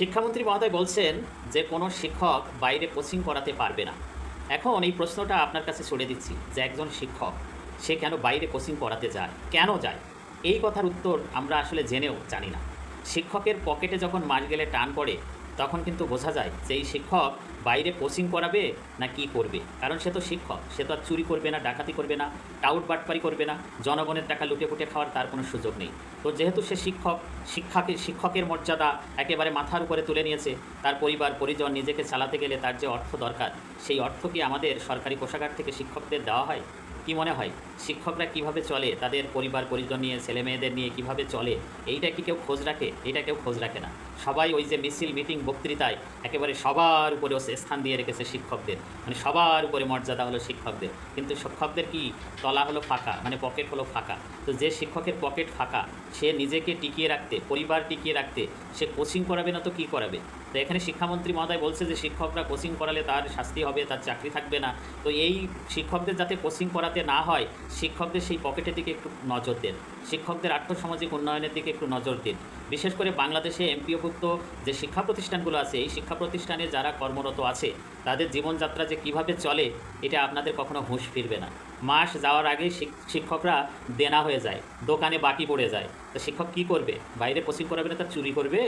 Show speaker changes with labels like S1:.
S1: শিক্ষামন্ত্রী মহোদয় বলছেন যে কোনো শিক্ষক বাইরে কোচিং করাতে পারবে না। এখন এই প্রশ্নটা আপনার কাছে ছড়ে দিচ্ছি যে একজন শিক্ষক সে কেন বাইরে কোচিং করাতে যায়, কেন যায়? এই কথার উত্তর আমরা আসলে জেনেও জানি না। শিক্ষকের পকেটে যখন মাস গেলে টান পড়ে তখন কিন্তু বোঝা যায় যে এই শিক্ষক বাইরে কোচিং করাবে না কি করবে। কারণ সে তো শিক্ষক, সে তো আর চুরি করবে না, ডাকাতি করবে না, টাউট বাটপারি করবে না, জনগণের টাকা লুটে পুটে খাওয়ার তার কোনো সুযোগ নেই। তো যেহেতু সে শিক্ষক, শিক্ষকের মর্যাদা একেবারে মাথার উপরে তুলে নিয়েছে, তার পরিবার পরিজন নিজেকে চালাতে গেলে তার যে অর্থ দরকার, সেই অর্থ কি আমাদের সরকারি কোষাগার থেকে শিক্ষকদের দেওয়া হয়? কি মনে হয় শিক্ষকরা কিভাবে চলে, তাদের পরিবার পরিজন নিয়ে, ছেলে মেয়েদের নিয়ে কিভাবে চলে, এইটা কি কেউ খোঁজ রাখে? এটা কেউ খোঁজ রাখে না। সবাই ওই যে মিছিল মিটিং বক্তৃতায় একেবারে সবার উপরে স্থান দিয়ে রেখেছে শিক্ষকদের, মানে সবার উপরে মর্যাদা হলো শিক্ষকদের, কিন্তু শিক্ষকদের কি তলা হলো ফাঁকা, মানে পকেট হলো ফাঁকা। তো যে শিক্ষকের পকেট ফাঁকা সে নিজেকে টিকিয়ে রাখতে, পরিবার টিকিয়ে রাখতে সে কোচিং করাবে না তো কী করাবে? তো এখানে শিক্ষামন্ত্রী মহোদয় বলছে যে শিক্ষকরা কোচিং করালে তার শাস্তি হবে, তার চাকরি থাকবে না। তো এই শিক্ষকদের যাতে কোচিং করাতে না হয়, শিক্ষকদের সেই পকেটের দিকে একটু নজর দেন, শিক্ষকদের আর্থসামাজিক উন্নয়নের দিকে একটু নজর দিন। বিশেষ করে বাংলাদেশে এমপিওভুক্ত যে শিক্ষা প্রতিষ্ঠানগুলো আছে, এই শিক্ষা প্রতিষ্ঠানে যারা কর্মরত আছে তাদের জীবনযাত্রা যে কিভাবে চলে এটা আপনাদের কখনো হুঁশ ফিরবে না। মাস যাওয়ার আগেই শিক্ষকরা দেনা হয়ে যায়, দোকানে বাকি পড়ে যায়। তো শিক্ষক কী করবে? বাইরে কোচিং করাবে না, তার চুরি করবে?